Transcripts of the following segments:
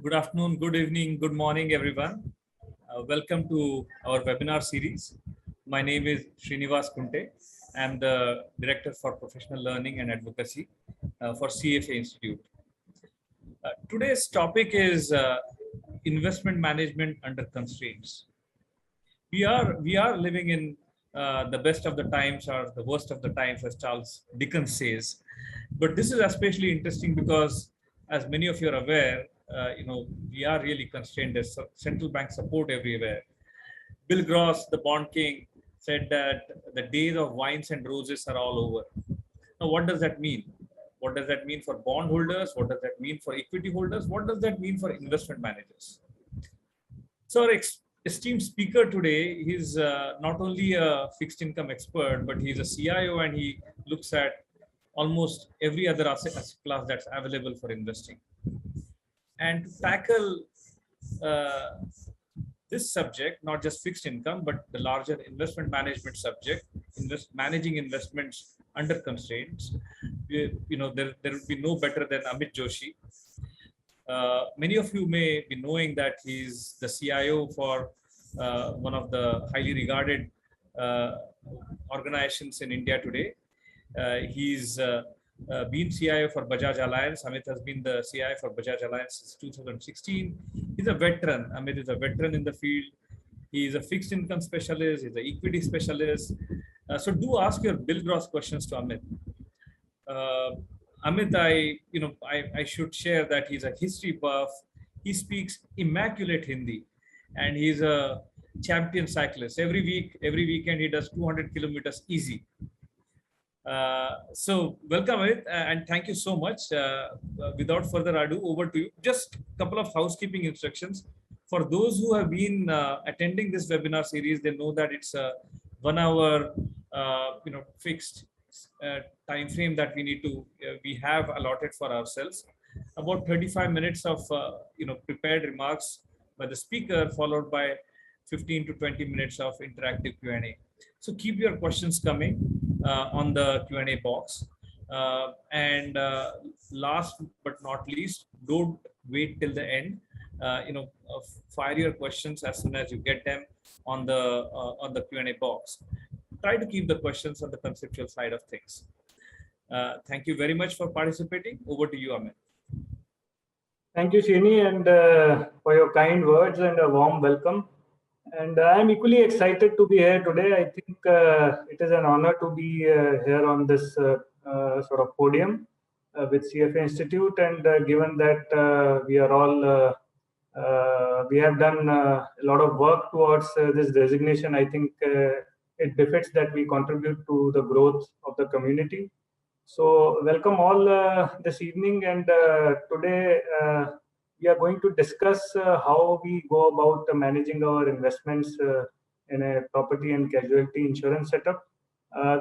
Good afternoon, good evening, good morning, everyone. Welcome to our webinar series. My name is Srinivas Kunte. I'm the Director for Professional Learning and Advocacy for CFA Institute. Today's topic is investment management under constraints. We are living in the best of the times or the worst of the times, as Charles Dickens says. But this is especially interesting because, as many of you are aware, we are really constrained. There's central bank support everywhere. Bill Gross, the bond king, said that the days of wines and roses are all over. Now, what does that mean? What does that mean for bond holders? What does that mean for equity holders? What does that mean for investment managers? So our esteemed speaker today, he's not only a fixed income expert, but he's a CIO and he looks at almost every other asset class that's available for investing. And to tackle this subject, not just fixed income, but the larger investment management subject, managing investments under constraints, there will be no better than Amit Joshi. Many of you may be knowing that he's the CIO for one of the highly regarded organizations in India today. He's been CIO for Bajaj Alliance. Amit has been the CIO for Bajaj Alliance since 2016. He's a veteran. Amit is a veteran in the field. He's a fixed income specialist. He's an equity specialist. So do ask your Bill Gross questions to Amit. Amit, I should share that he's a history buff. He speaks immaculate Hindi, and he's a champion cyclist. Every weekend, he does 200 kilometers easy. So welcome, Amit, and thank you so much. Without further ado, over to you. Just a couple of housekeeping instructions. For those who have been attending this webinar series, they know that it's a 1 hour, fixed time frame that we have allotted for ourselves. About 35 minutes of prepared remarks by the speaker, followed by 15 to 20 minutes of interactive Q&A. So keep your questions coming on the Q&A box. And last but not least, don't wait till the end. Fire your questions as soon as you get them on the Q&A box. Try to keep the questions on the conceptual side of things. Thank you very much for participating. Over to you, Amit. Thank you, Srini, and for your kind words and a warm welcome. And I'm equally excited to be here today. I think it is an honor to be here on this sort of podium with CFA Institute. And given that we are all, we have done a lot of work towards this designation, I think it befits that we contribute to the growth of the community. So welcome all this evening, and today we are going to discuss how we go about managing our investments in a property and casualty insurance setup.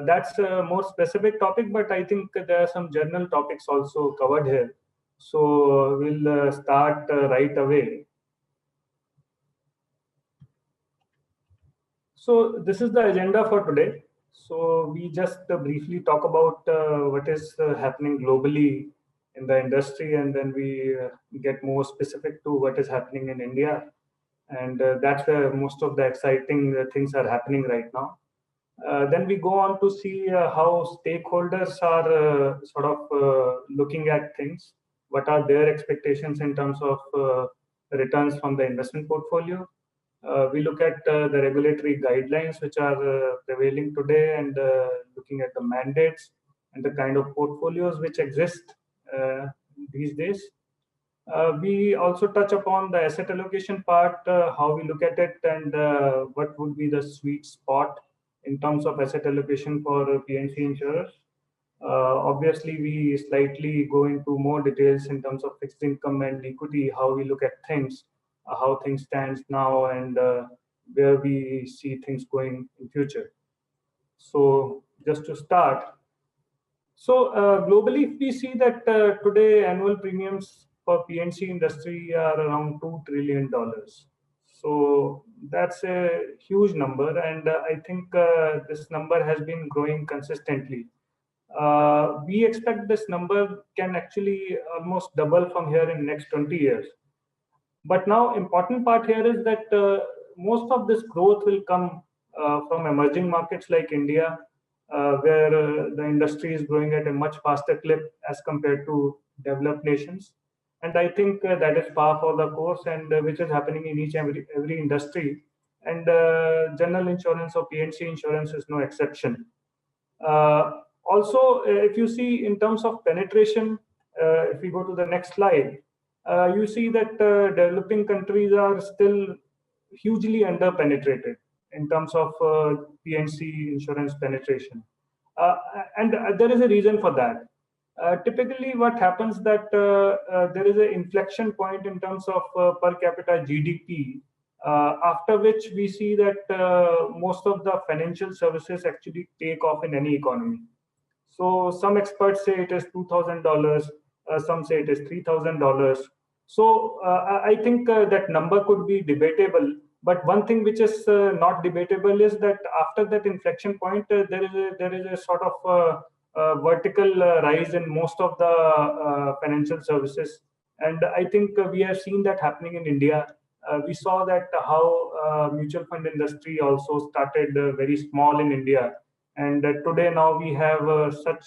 That's a more specific topic, but I think there are some general topics also covered here. So we'll start right away. So this is the agenda for today. So we just briefly talk about what is happening globally in the industry, and then we get more specific to what is happening in India. And that's where most of the exciting things are happening right now. Then we go on to see how stakeholders are sort of looking at things. What are their expectations in terms of returns from the investment portfolio? We look at the regulatory guidelines which are prevailing today, and looking at the mandates and the kind of portfolios which exist these days. We also touch upon the asset allocation part, how we look at it, and what would be the sweet spot in terms of asset allocation for P&C insurers. Obviously, we slightly go into more details in terms of fixed income and equity, how we look at things, how things stand now, and where we see things going in future. So just to start, so globally we see that today annual premiums for P&C industry are around $2 trillion. So that's a huge number, and I think this number has been growing consistently. We expect this number can actually almost double from here in next 20 years. But now important part here is that most of this growth will come from emerging markets like India, where the industry is growing at a much faster clip as compared to developed nations. And I think that is par for the course, and which is happening in each and every industry. And general insurance or P&C insurance is no exception. Also, if you see in terms of penetration, if we go to the next slide, you see that developing countries are still hugely under-penetrated in terms of P&C insurance penetration. And there is a reason for that. Typically, what happens that there is an inflection point in terms of per capita GDP, after which we see that most of the financial services actually take off in any economy. So some experts say it is $2,000, some say it is $3,000. So I think that number could be debatable. But one thing which is not debatable is that after that inflection point, there is a sort of vertical rise in most of the financial services. And I think we have seen that happening in India. We saw that how mutual fund industry also started very small in India. And today now we have such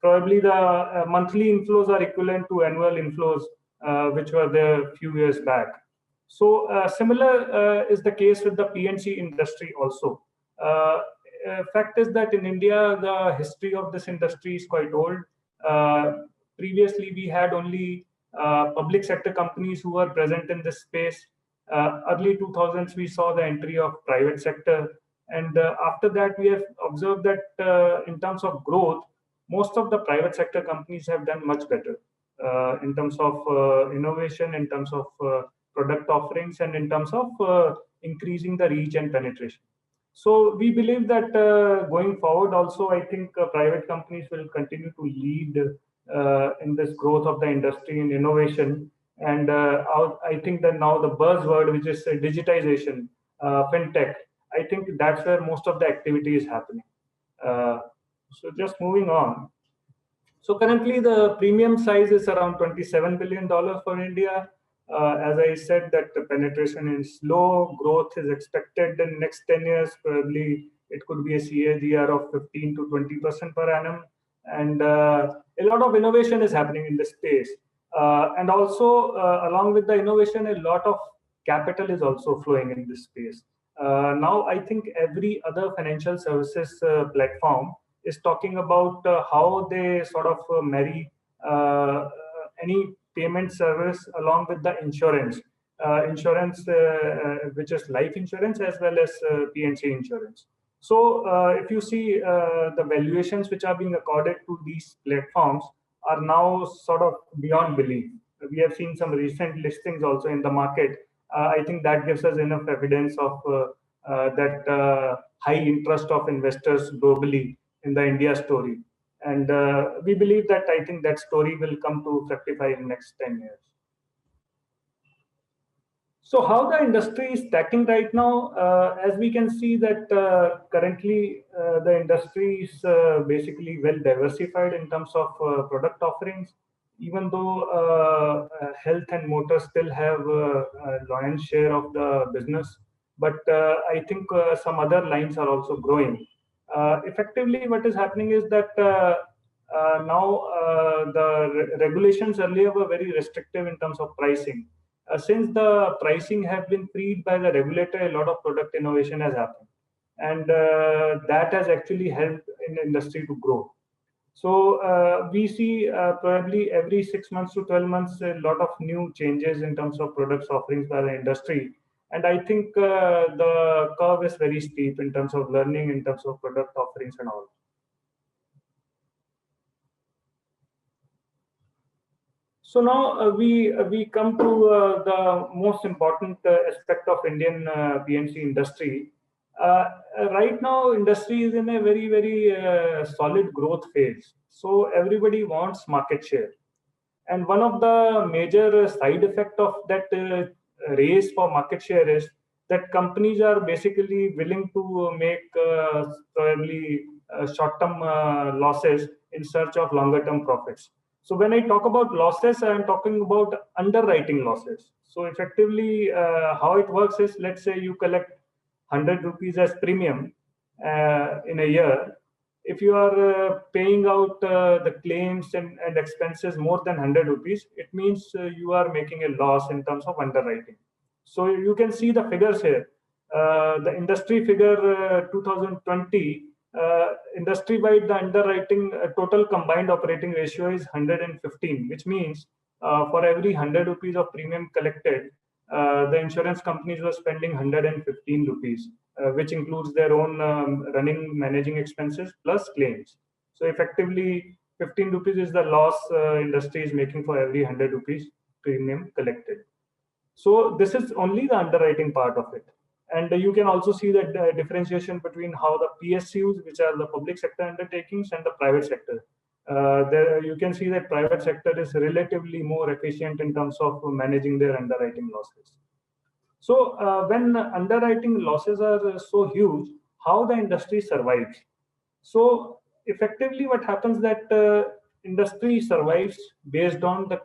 probably the monthly inflows are equivalent to annual inflows, which were there a few years back. So similar is the case with the P&C industry also. Fact is that in India, the history of this industry is quite old. Previously, we had only public sector companies who were present in this space. Early 2000s, we saw the entry of private sector. And after that, we have observed that in terms of growth, most of the private sector companies have done much better in terms of innovation, in terms of product offerings, and in terms of increasing the reach and penetration. So we believe that going forward also, I think private companies will continue to lead in this growth of the industry and innovation. And I think that now the buzzword, which is digitization, fintech, I think that's where most of the activity is happening. So just moving on. So currently the premium size is around $27 billion for India. As I said, that the penetration is low, growth is expected in next 10 years, probably it could be a CAGR of 15 to 20% per annum. And a lot of innovation is happening in this space. And also, along with the innovation, a lot of capital is also flowing in this space. Now, I think every other financial services platform is talking about how they sort of marry any payment service along with the insurance, which is life insurance as well as P&C insurance. So if you see the valuations which are being accorded to these platforms are now sort of beyond belief. We have seen some recent listings also in the market. I think that gives us enough evidence of that high interest of investors globally in the India story. And we believe that I think that story will come to fructify in the next 10 years. So how the industry is stacking right now, as we can see that currently the industry is basically well diversified in terms of product offerings, even though health and motor still have a lion's share of the business. But I think some other lines are also growing. Effectively, what is happening is that now the regulations earlier were very restrictive in terms of pricing. Since the pricing have been freed by the regulator, a lot of product innovation has happened. And that has actually helped in the industry to grow. So we see probably every 6 months to 12 months, a lot of new changes in terms of products offerings by the industry. And I think the curve is very steep in terms of learning, in terms of product offerings and all. So now we come to the most important aspect of Indian P&C industry. Right now, industry is in a very solid growth phase. So everybody wants market share. And one of the major side effect of that race for market share is that companies are basically willing to make probably short-term losses in search of longer-term profits. So when I talk about losses, I'm talking about underwriting losses. So effectively, how it works is, let's say you collect 100 rupees as premium in a year. If you are paying out the claims and expenses more than 100 rupees, it means you are making a loss in terms of underwriting. So you can see the figures here. The industry figure 2020, industry-wide, the underwriting total combined operating ratio is 115, which means for every 100 rupees of premium collected, the insurance companies were spending 115 rupees, which includes their own running managing expenses plus claims. So effectively, 15 rupees is the loss industry is making for every 100 rupees premium collected. So this is only the underwriting part of it. And you can also see the differentiation between how the PSUs, which are the public sector undertakings, and the private sector. There you can see that private sector is relatively more efficient in terms of managing their underwriting losses. So when underwriting losses are so huge, how the industry survives? So effectively, what happens that industry survives based on the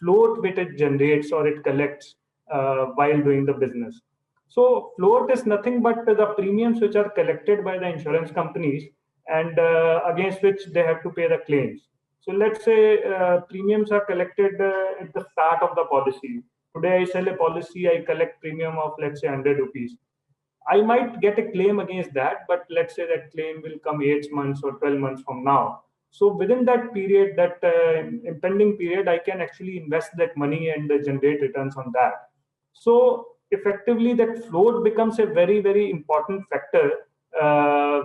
float which it generates or it collects while doing the business. So float is nothing but the premiums which are collected by the insurance companies and against which they have to pay the claims. So let's say premiums are collected at the start of the policy. Today I sell a policy, I collect premium of let's say 100 rupees. I might get a claim against that, but let's say that claim will come 8 months or 12 months from now. So within that period, that impending period, I can actually invest that money and generate returns on that. So effectively, that float becomes a very, very important factor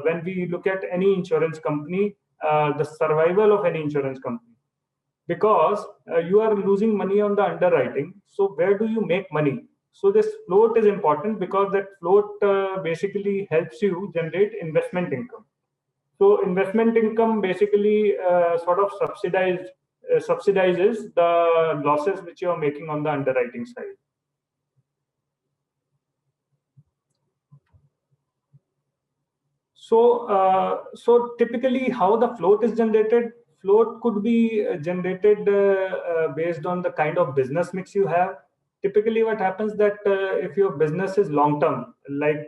when we look at any insurance company, the survival of any insurance company. Because you are losing money on the underwriting. So where do you make money? So this float is important because that float basically helps you generate investment income. So investment income basically sort of subsidizes the losses which you are making on the underwriting side. So typically how the float is generated, float could be generated based on the kind of business mix you have. Typically what happens that if your business is long term, like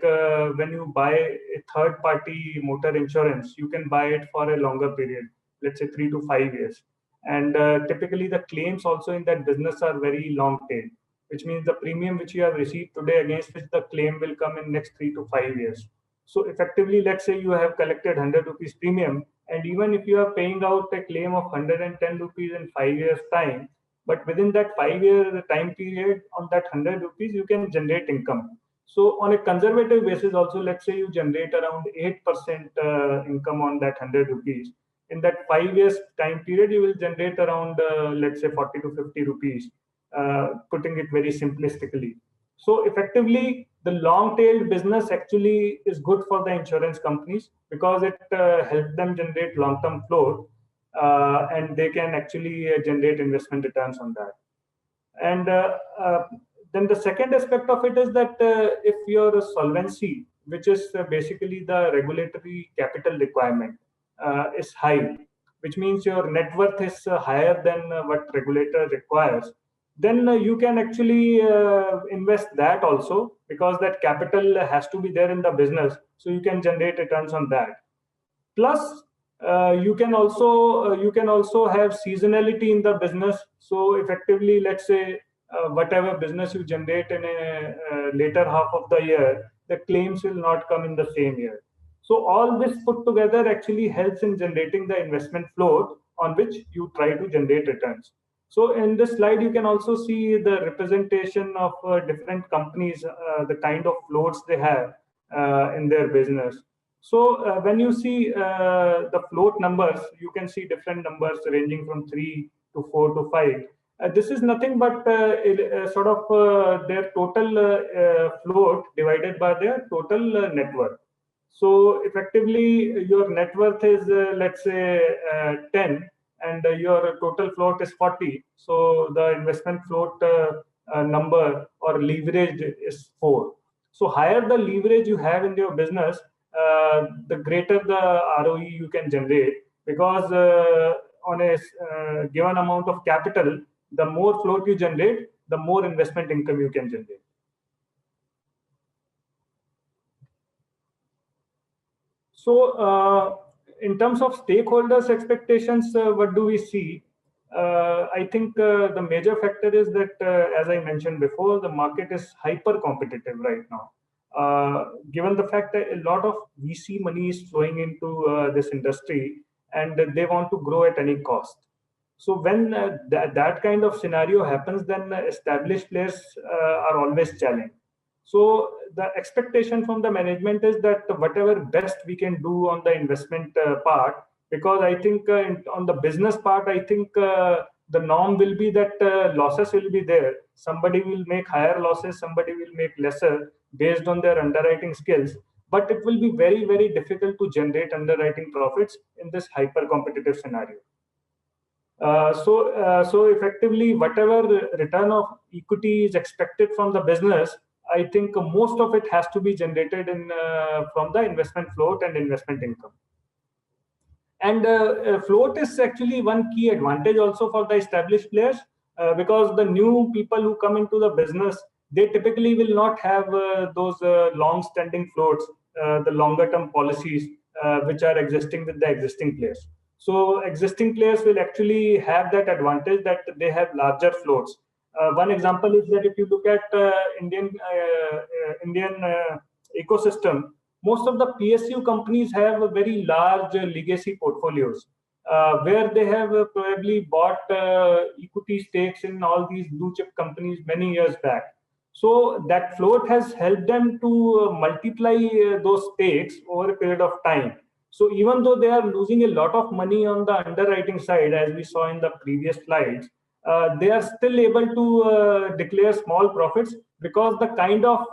when you buy a third party motor insurance, you can buy it for a longer period, let's say 3 to 5 years. And typically the claims also in that business are very long tail, which means the premium which you have received today against which the claim will come in next 3 to 5 years. So effectively, let's say you have collected 100 rupees premium, and even if you are paying out a claim of 110 rupees in 5 years time, but within that 5 year time period on that 100 rupees, you can generate income. So on a conservative basis also, let's say you generate around 8% income on that 100 rupees. In that 5 years time period, you will generate around, let's say 40 to 50 rupees, putting it very simplistically. So effectively, the long-tailed business actually is good for the insurance companies because it helps them generate long-term float, and they can actually generate investment returns on that. And then the second aspect of it is that if your solvency, which is basically the regulatory capital requirement, is high, which means your net worth is higher than what regulator requires, then you can actually invest that also because that capital has to be there in the business, so you can generate returns on that. Plus you can also have seasonality in the business. So effectively, let's say whatever business you generate in a later half of the year, the claims will not come in the same year. So all this put together actually helps in generating the investment float on which you try to generate returns. So in this slide, you can also see the representation of different companies, the kind of floats they have in their business. So when you see the float numbers, you can see different numbers ranging from 3 to 4 to 5. This is nothing but sort of their total float divided by their total net worth. So effectively, your net worth is, let's say, 10, and your total float is 40. So the investment float number or leverage is 4. So higher the leverage you have in your business, the greater the ROE you can generate, because on a given amount of capital, the more float you generate, the more investment income you can generate. So in terms of stakeholders' expectations, what do we see? I think the major factor is that, as I mentioned before, the market is hyper competitive right now. Given the fact that a lot of VC money is flowing into this industry and they want to grow at any cost. So when that kind of scenario happens, then established players are always challenged. So the expectation from the management is that whatever best we can do on the investment part, because I think on the business part, I think the norm will be that losses will be there. Somebody will make higher losses, somebody will make lesser based on their underwriting skills. But it will be very, very difficult to generate underwriting profits in this hyper competitive scenario. So effectively, whatever return of equity is expected from the business, I think most of it has to be generated from the investment float and investment income. And float is actually one key advantage also for the established players, because the new people who come into the business, they typically will not have those long-standing floats, the longer-term policies which are existing with the existing players. So existing players will actually have that advantage that they have larger floats. One example is that if you look at Indian ecosystem, most of the PSU companies have a very large legacy portfolios, where they have probably bought equity stakes in all these blue chip companies many years back. So that float has helped them to multiply those stakes over a period of time. So even though they are losing a lot of money on the underwriting side, as we saw in the previous slides, they are still able to declare small profits because the kind of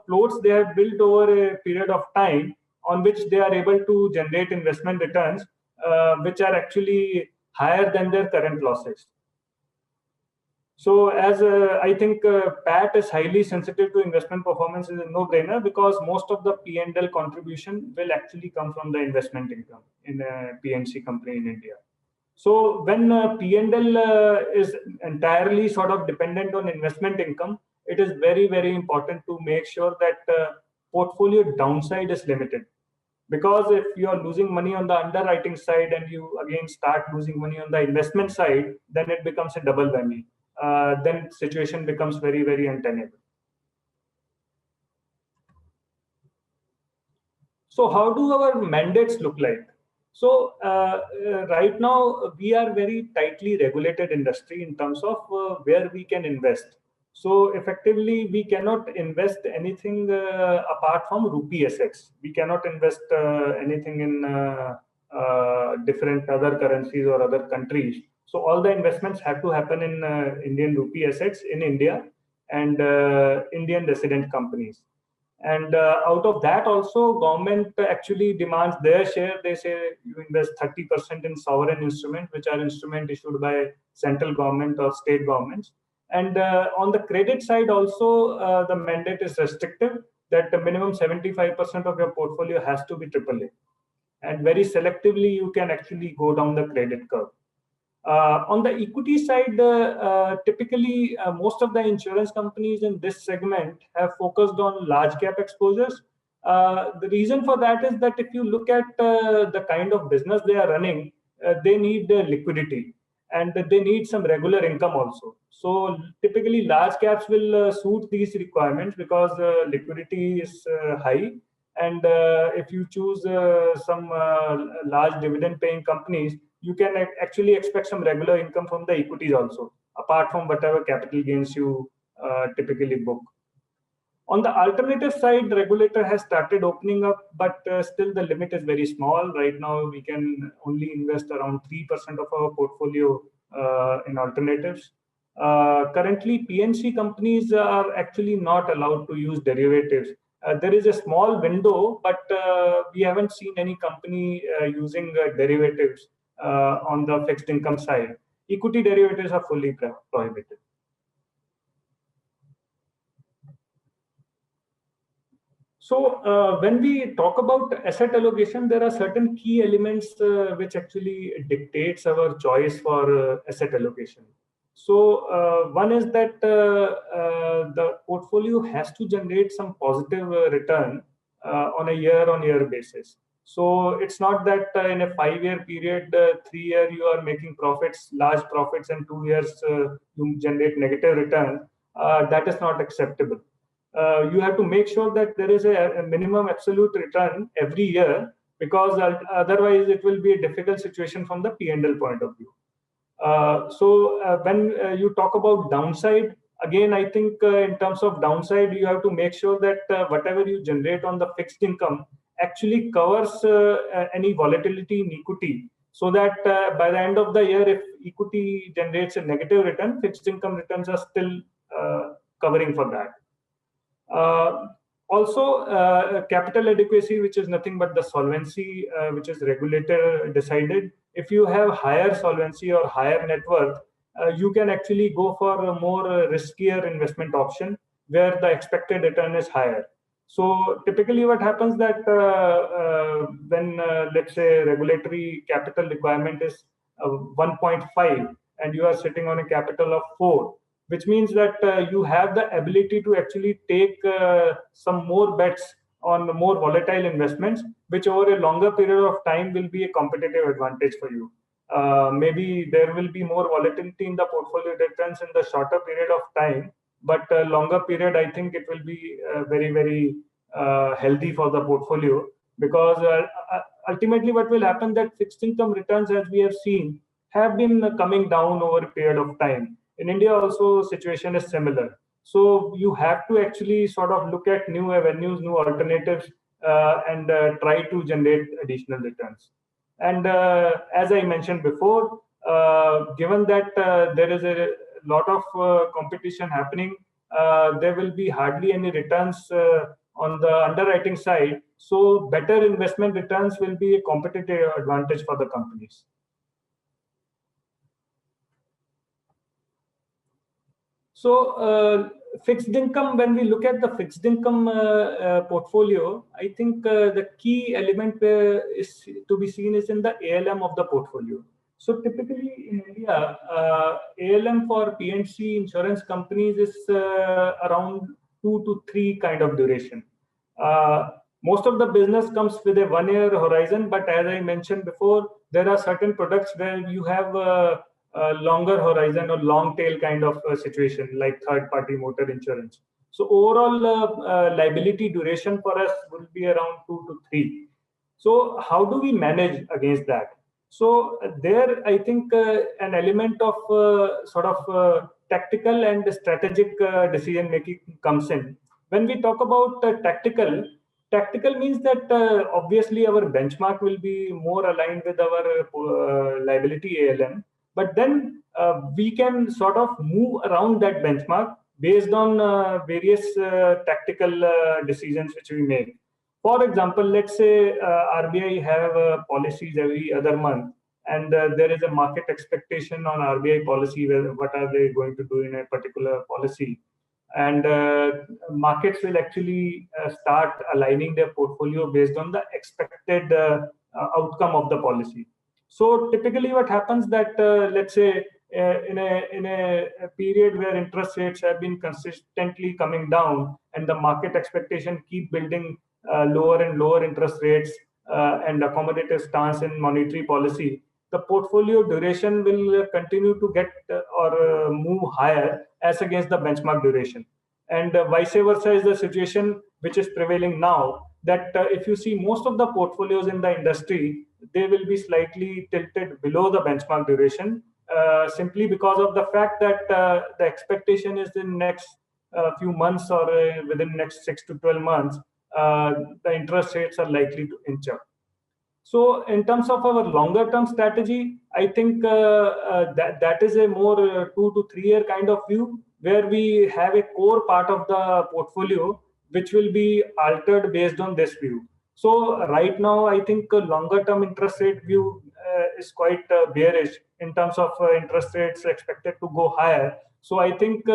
floats they have built over a period of time on which they are able to generate investment returns, which are actually higher than their current losses. So as I think PAT is highly sensitive to investment performance is a no-brainer, because most of the P&L contribution will actually come from the investment income in a PNC company in India. So when P&L is entirely sort of dependent on investment income, it is very, very important to make sure that portfolio downside is limited. Because if you are losing money on the underwriting side and you again start losing money on the investment side, then it becomes a double whammy. Then situation becomes very, very untenable. So how do our mandates look like? So right now we are very tightly regulated industry in terms of where we can invest. So effectively we cannot invest anything apart from rupee assets. We cannot invest anything in different other currencies or other countries. So all the investments have to happen in Indian rupee assets in India and Indian resident companies. And out of that also, government actually demands their share. They say you invest 30% in sovereign instrument, which are instrument issued by central government or state governments. And on the credit side also, the mandate is restrictive, that the minimum 75% of your portfolio has to be AAA. And very selectively, you can actually go down the credit curve. On the equity side, typically most of the insurance companies in this segment have focused on large cap exposures. The reason for that is that if you look at the kind of business they are running, they need liquidity and they need some regular income also. So typically large caps will suit these requirements because liquidity is high. And if you choose some large dividend paying companies, you can actually expect some regular income from the equities also, apart from whatever capital gains you typically book. On the alternative side, the regulator has started opening up, but still the limit is very small. Right now, we can only invest around 3% of our portfolio in alternatives. Currently, PNC companies are actually not allowed to use derivatives. There is a small window, but we haven't seen any company using derivatives on the fixed income side. Equity derivatives are fully prohibited. When we talk about asset allocation, there are certain key elements which actually dictates our choice for asset allocation. One is that the portfolio has to generate some positive return on a year-on-year basis. So it's not that in a 5-year period, 3 year you are making profits, large profits, and 2 years you generate negative return. That is not acceptable. You have to make sure that there is a minimum absolute return every year, because otherwise it will be a difficult situation from the P&L point of view. When you talk about downside, again, I think in terms of downside, you have to make sure that whatever you generate on the fixed income actually covers any volatility in equity, so that by the end of the year, if equity generates a negative return, fixed income returns are still covering for that. Capital adequacy, which is nothing but the solvency, which is regulator decided. If you have higher solvency or higher net worth, you can actually go for a more riskier investment option where the expected return is higher. So typically what happens that when let's say regulatory capital requirement is 1.5 and you are sitting on a capital of 4, which means that you have the ability to actually take some more bets on more volatile investments, which over a longer period of time will be a competitive advantage for you. Maybe there will be more volatility in the portfolio returns in the shorter period of time, but longer period, I think it will be very, very healthy for the portfolio, because ultimately what will happen that fixed income returns, as we have seen, have been coming down over a period of time. In India also, situation is similar. So you have to actually sort of look at new avenues, new alternatives, and try to generate additional returns. And as I mentioned before, given that there is a lot of competition happening, there will be hardly any returns on the underwriting side. So better investment returns will be a competitive advantage for the companies. So fixed income, when we look at the fixed income portfolio, I think the key element is to be seen is in the ALM of the portfolio. So typically in India, ALM for P&C insurance companies is around 2 to 3 kind of duration. Most of the business comes with a 1-year horizon, but as I mentioned before, there are certain products where you have longer horizon or long tail kind of situation, like third party motor insurance. So overall liability duration for us will be around 2 to 3. So how do we manage against that? So there, I think an element of sort of tactical and strategic decision making comes in. When we talk about tactical means that obviously our benchmark will be more aligned with our liability ALM. But then we can sort of move around that benchmark based on various tactical decisions which we make. For example, let's say RBI have policies every other month, and there is a market expectation on RBI policy, where what are they going to do in a particular policy. And markets will actually start aligning their portfolio based on the expected outcome of the policy. So typically what happens that let's say in a period where interest rates have been consistently coming down and the market expectation keep building lower and lower interest rates and accommodative stance in monetary policy, the portfolio duration will continue to get or move higher as against the benchmark duration. And vice versa is the situation which is prevailing now, that if you see most of the portfolios in the industry, they will be slightly tilted below the benchmark duration, simply because of the fact that the expectation is in next few months or within next 6 to 12 months, the interest rates are likely to inch up. So in terms of our longer term strategy, I think that is a more 2 to 3 year kind of view, where we have a core part of the portfolio which will be altered based on this view. So right now, I think a longer term interest rate view is quite bearish in terms of interest rates expected to go higher. So I think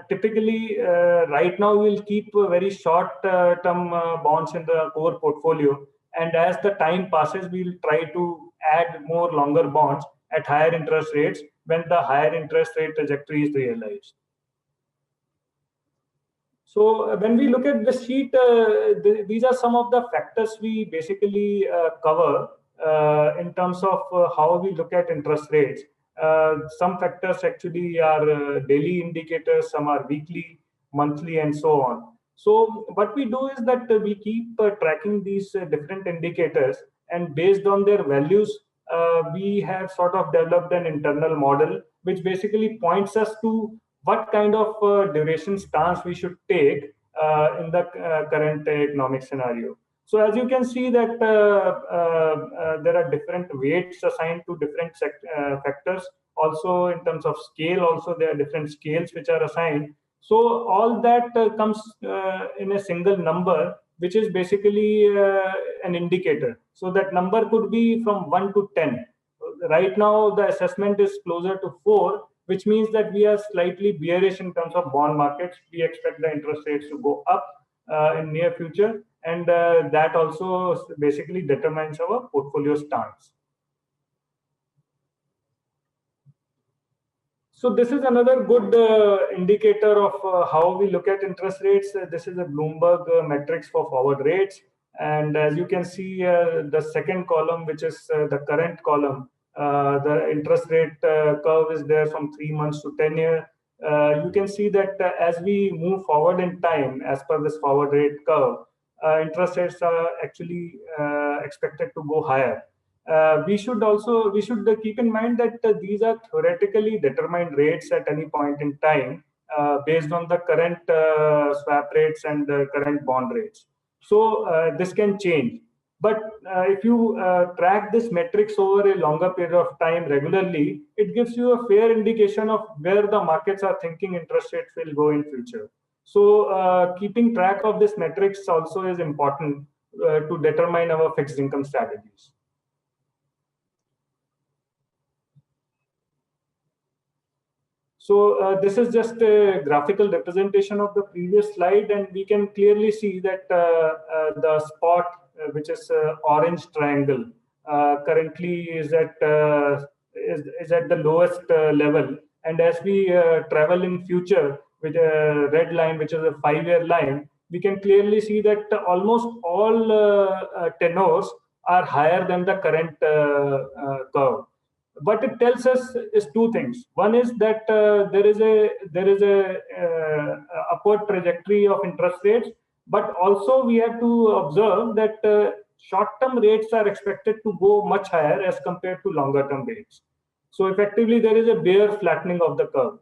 typically, right now we'll keep very short-term bonds in the core portfolio, and as the time passes, we'll try to add more longer bonds at higher interest rates when the higher interest rate trajectory is realized. So when we look at the sheet, these are some of the factors we basically cover in terms of how we look at interest rates. Some factors actually are daily indicators, some are weekly, monthly, and so on. So what we do is that we keep tracking these different indicators, and based on their values, we have sort of developed an internal model which basically points us to what kind of duration stance we should take in the current economic scenario. So as you can see that there are different weights assigned to different factors. Also in terms of scale, also there are different scales which are assigned. So all that comes in a single number, which is basically an indicator. So that number could be from 1 to 10. Right now, the assessment is closer to 4, which means that we are slightly bearish in terms of bond markets. We expect the interest rates to go up in near future, and that also basically determines our portfolio stance. So this is another good indicator of how we look at interest rates. This is a Bloomberg metrics for forward rates. And as you can see, the second column, which is the current column, the interest rate curve is there from 3 months to 10 years. You can see that as we move forward in time, as per this forward rate curve, interest rates are actually expected to go higher. We should keep in mind that these are theoretically determined rates at any point in time based on the current swap rates and the current bond rates. So this can change. But if you track this metrics over a longer period of time regularly, it gives you a fair indication of where the markets are thinking interest rates will go in future. So keeping track of this metrics also is important to determine our fixed income strategies. So this is just a graphical representation of the previous slide, and we can clearly see that the spot, which is orange triangle, currently is at the lowest level. And as we travel in future with a red line, which is a 5-year line, we can clearly see that almost all tenors are higher than the current curve. What it tells us is two things. One is that there is a upward trajectory of interest rates, but also we have to observe that short-term rates are expected to go much higher as compared to longer-term rates. So effectively, there is a bare flattening of the curve.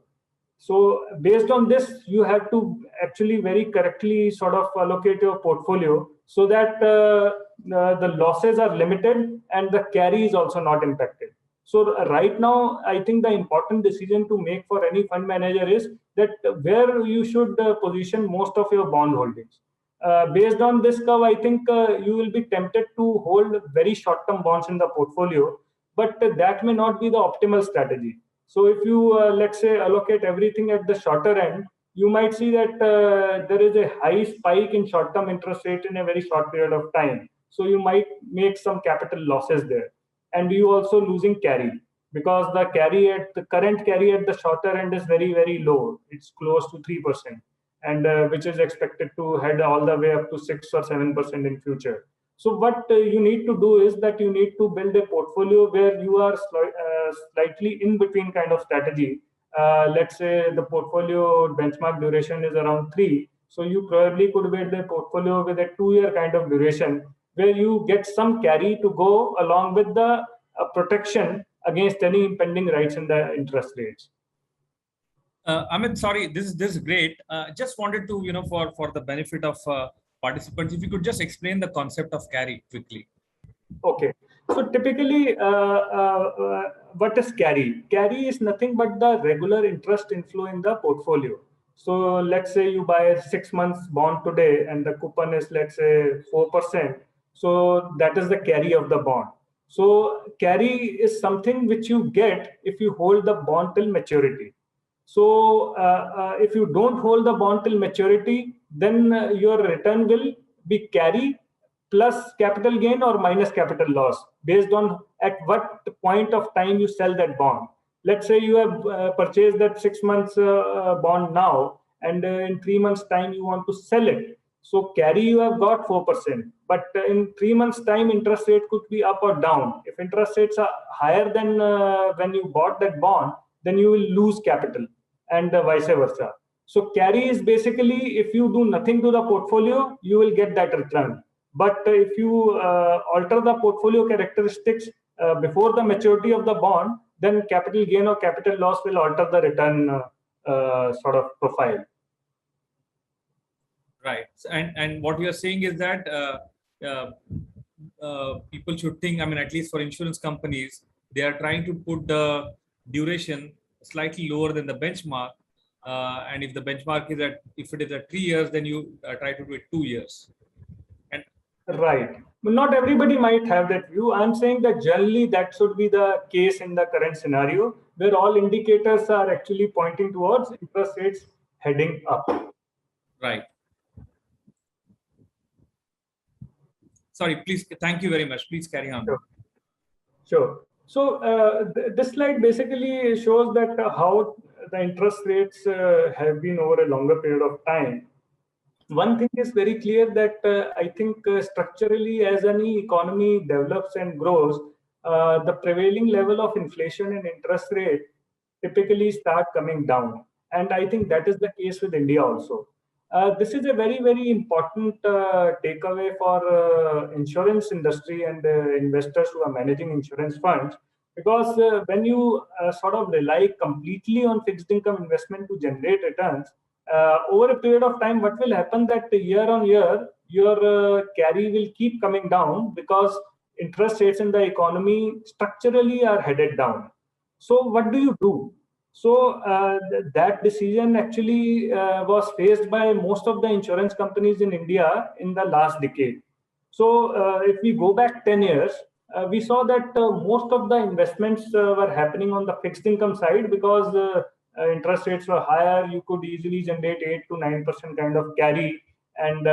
So based on this, you have to actually very correctly sort of allocate your portfolio so that the losses are limited and the carry is also not impacted. So right now, I think the important decision to make for any fund manager is that where you should position most of your bond holdings. Based on this curve, I think you will be tempted to hold very short-term bonds in the portfolio, but that may not be the optimal strategy. So if you, let's say, allocate everything at the shorter end, you might see that there is a high spike in short-term interest rate in a very short period of time. So you might make some capital losses there. And you also losing carry because the current carry at the shorter end is very, very low. It's close to 3%, and which is expected to head all the way up to 6 or 7% in future. So what you need to do is that you need to build a portfolio where you are slightly in between kind of strategy. Let's say the portfolio benchmark duration is around 3. So you probably could build a portfolio with a 2-year kind of duration where you get some carry to go along with the protection against any impending rise in the interest rates. Amit, sorry, this is great. Just wanted to, for the benefit of participants, if you could just explain the concept of carry quickly. Okay. So typically, what is carry? Carry is nothing but the regular interest inflow in the portfolio. So let's say you buy a 6 months bond today and the coupon is, let's say, 4%. So that is the carry of the bond. So carry is something which you get if you hold the bond till maturity. So if you don't hold the bond till maturity, then your return will be carry plus capital gain or minus capital loss based on at what point of time you sell that bond. Let's say you have purchased that 6 months bond now, and in 3 months time you want to sell it. So carry you have got 4%, but in 3 months time interest rate could be up or down. If interest rates are higher than when you bought that bond, then you will lose capital, and vice versa. So carry is basically if you do nothing to the portfolio, you will get that return. But if you alter the portfolio characteristics before the maturity of the bond, then capital gain or capital loss will alter the return sort of profile. Right. And what you are saying is that people should think, I mean, at least for insurance companies, they are trying to put the duration slightly lower than the benchmark. And if the benchmark is if it is at 3 years, then you try to do it 2 years. And right. But not everybody might have that view. I'm saying that generally that should be the case in the current scenario, where all indicators are actually pointing towards interest rates heading up. Right. Sorry, please. Thank you very much. Please carry on. Sure. So this slide basically shows that how the interest rates have been over a longer period of time. One thing is very clear that I think structurally, as any economy develops and grows, the prevailing level of inflation and interest rate typically start coming down. And I think that is the case with India also. This is a very, very important takeaway for insurance industry and investors who are managing insurance funds, because when you sort of rely completely on fixed income investment to generate returns, over a period of time, what will happen that year on year, your carry will keep coming down because interest rates in the economy structurally are headed down. So what do you do? So that decision actually was faced by most of the insurance companies in India in the last decade. So if we go back 10 years, we saw that most of the investments were happening on the fixed income side because interest rates were higher. You could easily generate 8 to 9% kind of carry, and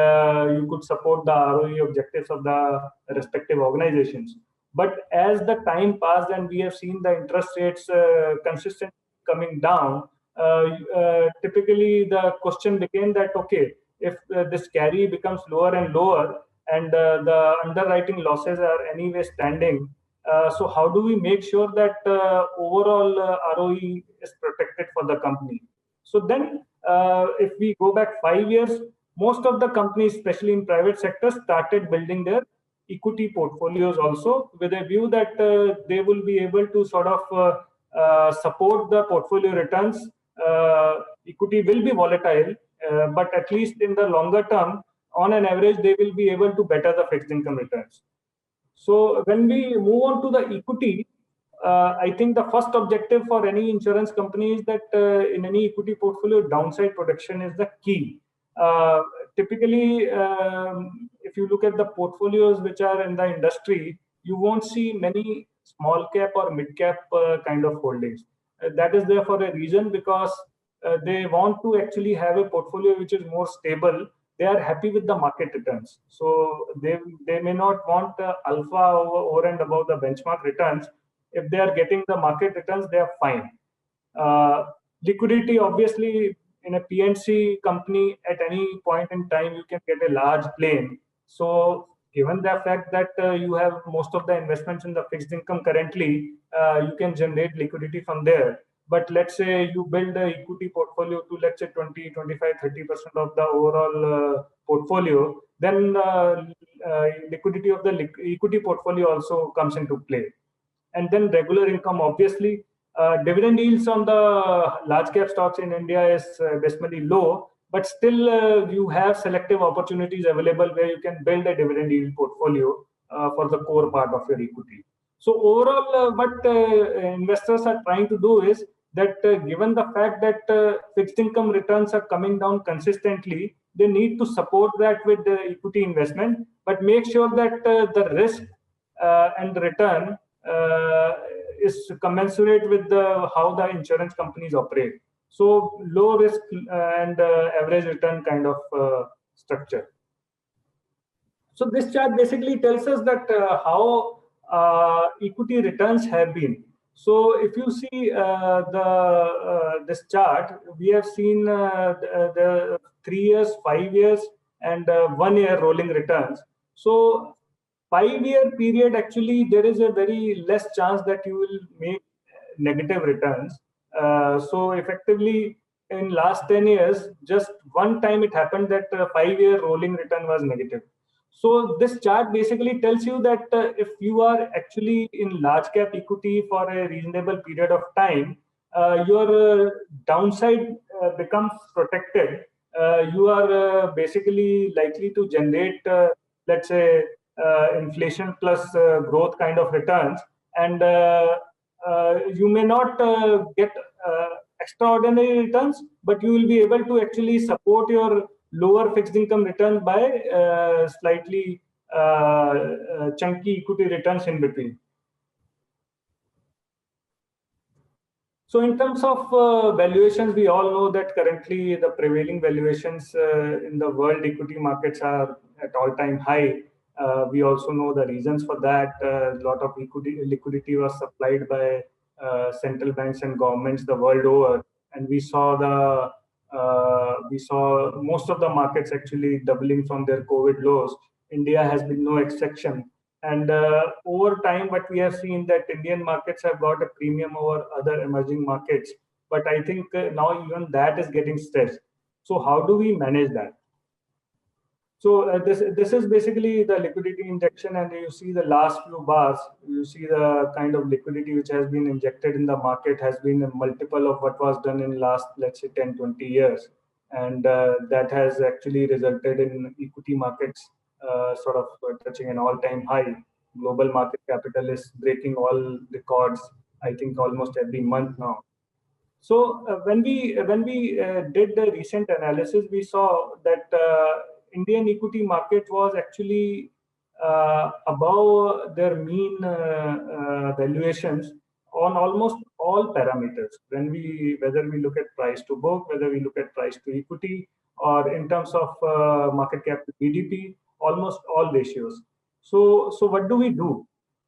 you could support the ROE objectives of the respective organizations. But as the time passed and we have seen the interest rates consistently coming down, typically the question became that, okay, if this carry becomes lower and lower, and the underwriting losses are anyway standing, so how do we make sure that overall ROE is protected for the company? So then if we go back 5 years, most of the companies, especially in private sector, started building their equity portfolios also, with a view that they will be able to sort of support the portfolio returns. Equity will be volatile, but at least in the longer term, on an average, they will be able to better the fixed income returns. So when we move on to the equity, I think the first objective for any insurance company is that in any equity portfolio, downside protection is the key. Typically, if you look at the portfolios which are in the industry, you won't see many small cap or mid cap kind of holdings. That is there for a reason, because they want to actually have a portfolio which is more stable. They are happy with the market returns. So they may not want alpha over and above the benchmark returns. If they are getting the market returns, they are fine. Liquidity, obviously, in a PNC company, at any point in time, you can get a large plane. So given the fact that you have most of the investments in the fixed income currently, you can generate liquidity from there. But let's say you build an equity portfolio to, let's say, 20, 25, 30% of the overall portfolio, then liquidity of the equity portfolio also comes into play. And then regular income, obviously. Dividend yields on the large cap stocks in India is basically low, but still you have selective opportunities available where you can build a dividend yield portfolio for the core part of your equity. So overall, what investors are trying to do is that given the fact that fixed income returns are coming down consistently, they need to support that with the equity investment, but make sure that the risk and the return is commensurate with how the insurance companies operate. So low risk and average return kind of structure. So this chart basically tells us that how equity returns have been. So if you see this chart, we have seen the 3 years, 5 years, and 1 year rolling returns. So 5 year period, actually, there is a very less chance that you will make negative returns. So effectively, in last 10 years, just one time it happened that 5 year rolling return was negative. So this chart basically tells you that if you are actually in large cap equity for a reasonable period of time, your downside becomes protected. You are basically likely to generate, let's say, inflation plus growth kind of returns, and you may not get extraordinary returns, but you will be able to actually support your lower fixed income return by slightly chunky equity returns in between. So in terms of valuations, we all know that currently the prevailing valuations in the world equity markets are at all-time high. We also know the reasons for that. A lot of liquidity was supplied by central banks and governments the world over, and we saw most of the markets actually doubling from their COVID lows. India has been no exception. And over time, what we have seen that Indian markets have got a premium over other emerging markets. But I think now even that is getting stressed. So how do we manage that? So this is basically the liquidity injection, and you see the last few bars. You see the kind of liquidity which has been injected in the market has been a multiple of what was done in last, let's say, 10, 20 years, and that has actually resulted in equity markets sort of touching an all-time high. Global market capital is breaking all records, I think, almost every month now. So when we did the recent analysis, we saw that Indian equity market was actually above their mean valuations on almost all parameters. Whether we look at price to book, whether we look at price to equity, or in terms of market cap to GDP, almost all ratios. So what do we do?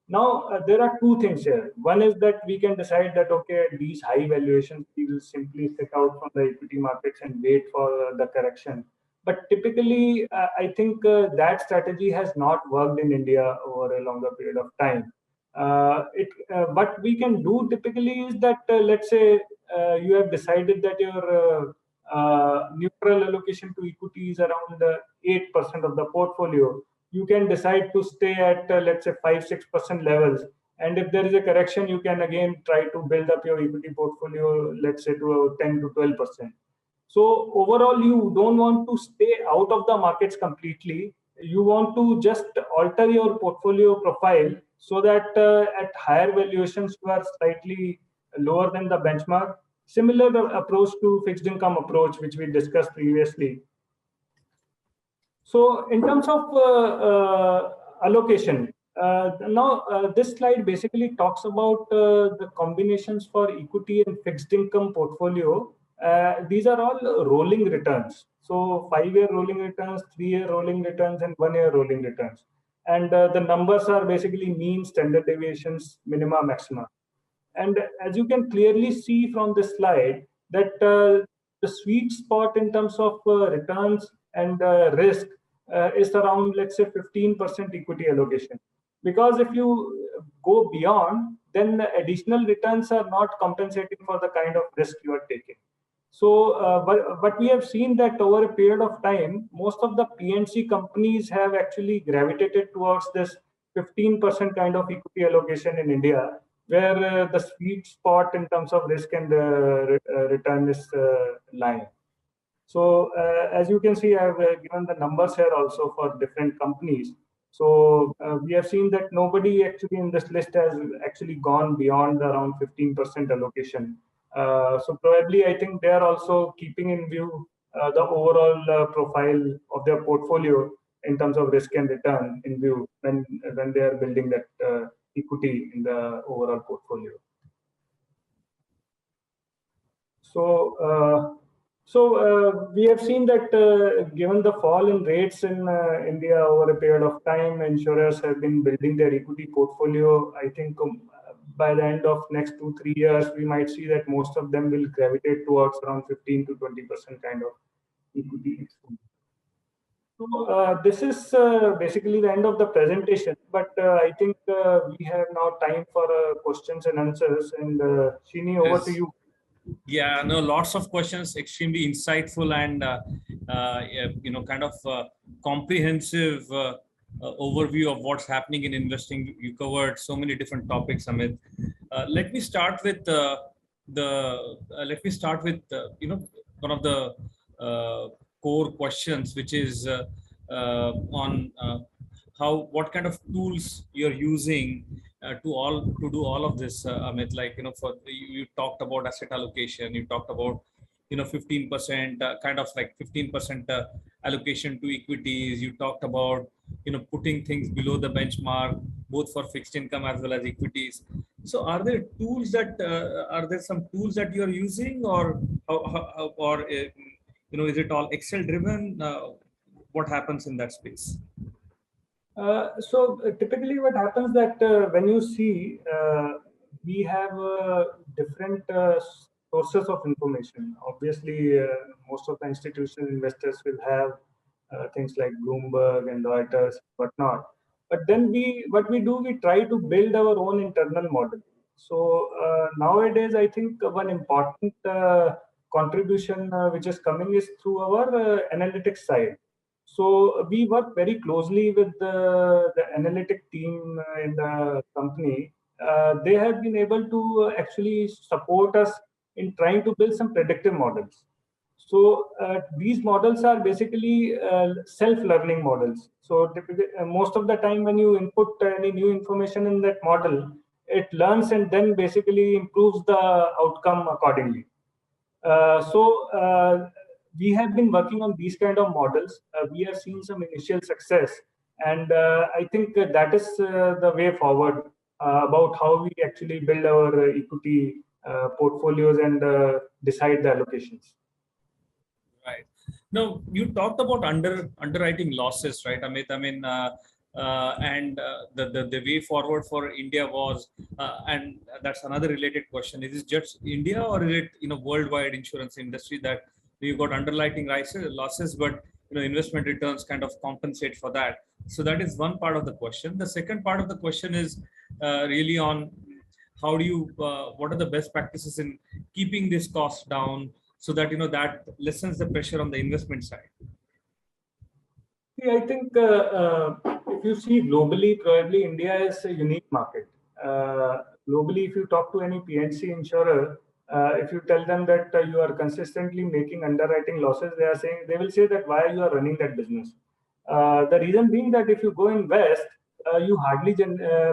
Now, there are two things here. One is that we can decide that, okay, at these high valuations, we will simply sit out from the equity markets and wait for the correction. But typically, I think that strategy has not worked in India over a longer period of time. What we can do typically is that, let's say, you have decided that your neutral allocation to equity is around 8% of the portfolio. You can decide to stay at let's say 5-6% levels, and if there is a correction, you can again try to build up your equity portfolio, let's say, to 10 to 12%. So overall, you don't want to stay out of the markets completely. You want to just alter your portfolio profile so that at higher valuations you are slightly lower than the benchmark. Similar approach to fixed income approach, which we discussed previously. So in terms of allocation, now this slide basically talks about the combinations for equity and fixed income portfolio. These are all rolling returns. So 5-year rolling returns, 3-year rolling returns, and 1-year rolling returns. And the numbers are basically mean, standard deviations, minima, maxima. And as you can clearly see from this slide, that the sweet spot in terms of returns and risk is around, let's say, 15% equity allocation. Because if you go beyond, then the additional returns are not compensating for the kind of risk you are taking. So, but we have seen that over a period of time, most of the PNC companies have actually gravitated towards this 15% kind of equity allocation in India, where the sweet spot in terms of risk and return is lying. So as you can see, I have given the numbers here also for different companies. So we have seen that nobody actually in this list has actually gone beyond around 15% allocation. So probably I think they are also keeping in view the overall profile of their portfolio in terms of risk and return in view when they are building that equity in the overall portfolio. We have seen that given the fall in rates in India over a period of time, insurers have been building their equity portfolio. I think by the end of next 2-3 years, we might see that most of them will gravitate towards around 15 to 20% kind of equity exposure. So this is basically the end of the presentation, but I think we have now time for questions and answers. And Shini, over to you. Yeah, no, lots of questions, extremely insightful and kind of comprehensive overview of what's happening in investing. You covered so many different topics, Amit. Let me start with one of the core questions, which is on what kind of tools you're using to do all of this, Amit. Like, for you talked about asset allocation, you talked about 15% kind of like 15% allocation to equities. You talked about putting things below the benchmark, both for fixed income as well as equities. So are there some tools that you're using, or is it all Excel driven? What happens in that space? Typically what happens that when you see we have different sources of information. Obviously, most of the institutional investors will have things like Bloomberg and Reuters, whatnot. But then what we do, we try to build our own internal model. So nowadays, I think one important contribution which is coming is through our analytics side. So we work very closely with the analytic team in the company. They have been able to actually support us in trying to build some predictive models. So these models are basically self-learning models. So typically, most of the time when you input any new information in that model, it learns and then basically improves the outcome accordingly. We have been working on these kind of models. We have seen some initial success, and I think that is the way forward about how we actually build our equity portfolios and decide the allocations. Right. Now, you talked about underwriting losses, right, Amit? I mean, the way forward for India was, and that's another related question. Is it just India, or is it worldwide insurance industry that you've got underwriting losses, but investment returns kind of compensate for that? So that is one part of the question. The second part of the question is really on how do you what are the best practices in keeping this cost down, so that that lessens the pressure on the investment side. See, I think if you see globally, probably India is a unique market. Globally, if you talk to any PNC insurer, if you tell them that you are consistently making underwriting losses, they will say that why you are running that business. The reason being that if you go invest, you hardly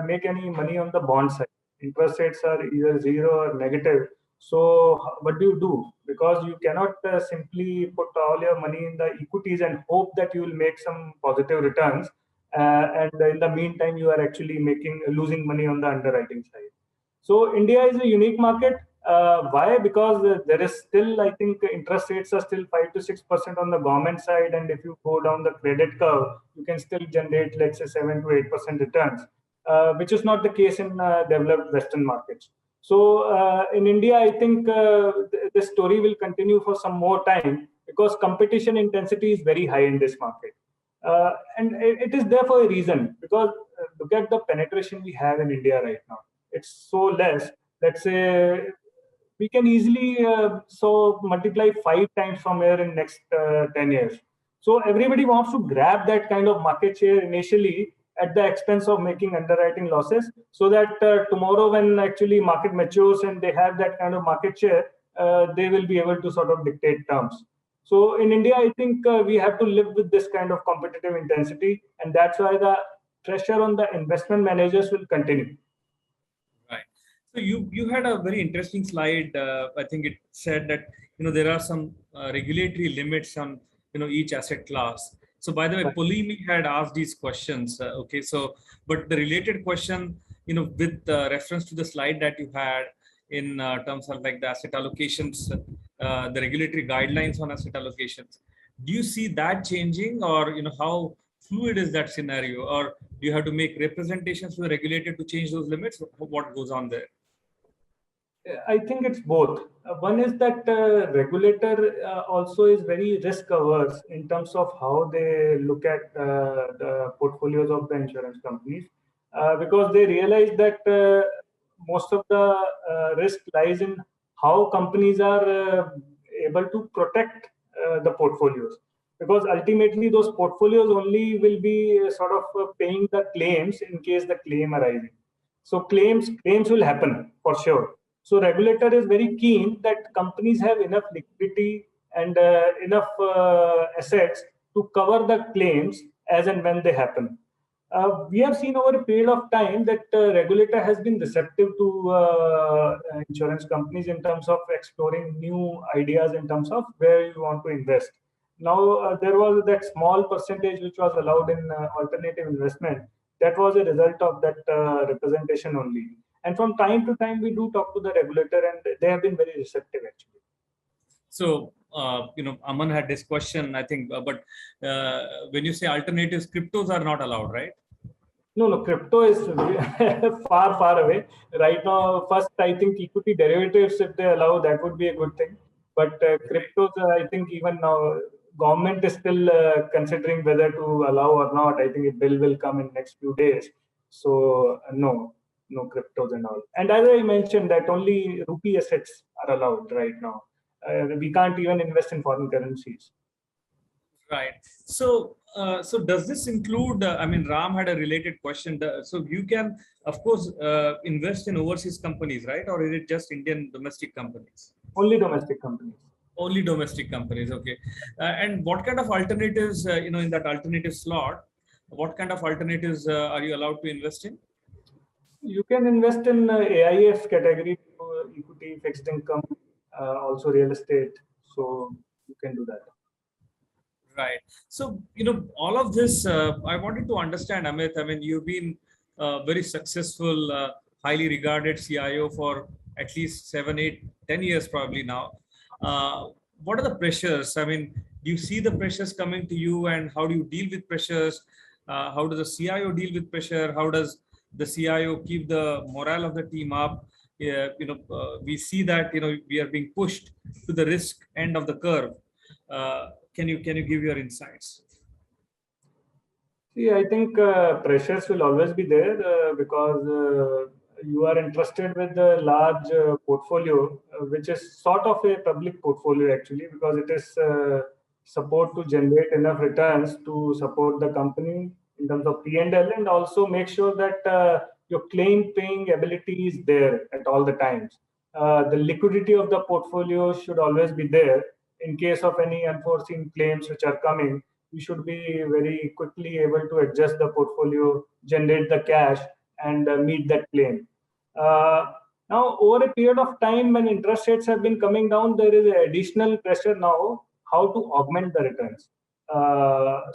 make any money on the bond side. Interest rates are either zero or negative. So what do? Because you cannot simply put all your money in the equities and hope that you will make some positive returns. And in the meantime, you are actually losing money on the underwriting side. So India is a unique market. Why? Because there is still, I think, interest rates are still 5 to 6% on the government side, and if you go down the credit curve, you can still generate, let's say, 7 to 8% returns, which is not the case in developed Western markets. So in India, I think this story will continue for some more time because competition intensity is very high in this market. And it is there for a reason, because look at the penetration we have in India right now. It's so less. Let's say we can easily multiply 5 times from here in next 10 years. So everybody wants to grab that kind of market share initially at the expense of making underwriting losses, so that tomorrow when actually market matures and they have that kind of market share, they will be able to sort of dictate terms. So in India, I think we have to live with this kind of competitive intensity, and that's why the pressure on the investment managers will continue. Right. So you had a very interesting slide. I think it said that there are some regulatory limits on each asset class. So by the way, Polimi had asked these questions. Okay, so but the related question, with reference to the slide that you had in terms of like the asset allocations the regulatory guidelines on asset allocations. Do you see that changing, or how fluid is that scenario, or do you have to make representations to the regulator to change those limits? What goes on there? I think it's both. One is that regulator also is very risk averse in terms of how they look at the portfolios of the insurance companies, because they realize that most of the risk lies in how companies are able to protect the portfolios. Because ultimately, those portfolios only will be sort of paying the claims in case the claim arises. So claims will happen for sure. So regulator is very keen that companies have enough liquidity and enough assets to cover the claims as and when they happen. We have seen over a period of time that regulator has been receptive to insurance companies in terms of exploring new ideas in terms of where you want to invest. Now, there was that small percentage which was allowed in alternative investment. That was a result of that representation only. And from time to time, we do talk to the regulator, and they have been very receptive actually. So, Aman had this question, I think, but when you say alternatives, cryptos are not allowed, right? No, crypto is far, far away. Right now, first, I think equity derivatives, if they allow, that would be a good thing. But cryptos, I think even now, government is still considering whether to allow or not. I think a bill will come in next few days. So, no cryptos and all. And as I mentioned, that only rupee assets are allowed right now. We can't even invest in foreign currencies. Right. So does this include? I mean, Ram had a related question. So you can, of course, invest in overseas companies, right? Or is it just Indian domestic companies? Only domestic companies. Only domestic companies. Okay. And what kind of alternatives, in that alternative slot, what kind of alternatives are you allowed to invest in? You can invest in AIF category, equity, fixed income, also real estate. So you can do that. Right. So, all of this, I wanted to understand, Amit. I mean, you've been very successful, highly regarded CIO for at least 7, 8, 10 years probably now. What are the pressures? I mean, do you see the pressures coming to you, and how do you deal with pressures? How does the CIO deal with pressure? How does the CIO keep the morale of the team up? We see that, we are being pushed to the risk end of the curve. Can you give your insights? See, I think pressures will always be there because you are entrusted with a large portfolio, which is sort of a public portfolio actually, because it is support to generate enough returns to support the company in terms of P&L, and also make sure that your claim paying ability is there at all the times. The liquidity of the portfolio should always be there in case of any unforeseen claims which are coming. We should be very quickly able to adjust the portfolio, generate the cash, and meet that claim. Now, over a period of time, when interest rates have been coming down, there is additional pressure now how to augment the returns.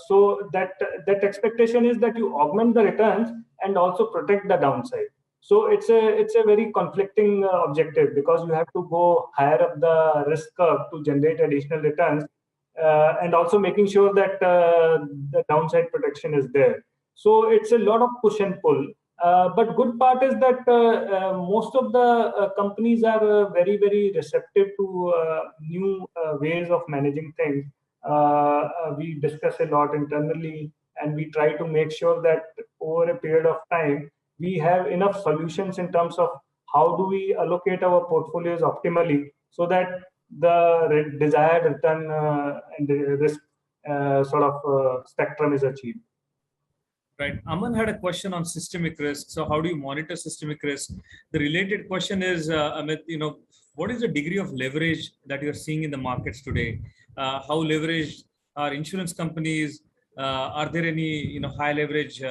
So that expectation is that you augment the returns and also protect the downside. So it's a very conflicting objective, because you have to go higher up the risk curve to generate additional returns, and also making sure that the downside protection is there. So it's a lot of push and pull. But good part is that most of the companies are very, very receptive to new ways of managing things. We discuss a lot internally, and we try to make sure that over a period of time, we have enough solutions in terms of how do we allocate our portfolios optimally, so that the desired return and the risk sort of spectrum is achieved. Right. Aman had a question on systemic risk. So how do you monitor systemic risk? The related question is, Amit, what is the degree of leverage that you're seeing in the markets today? How leveraged are insurance companies? Are there any, high leverage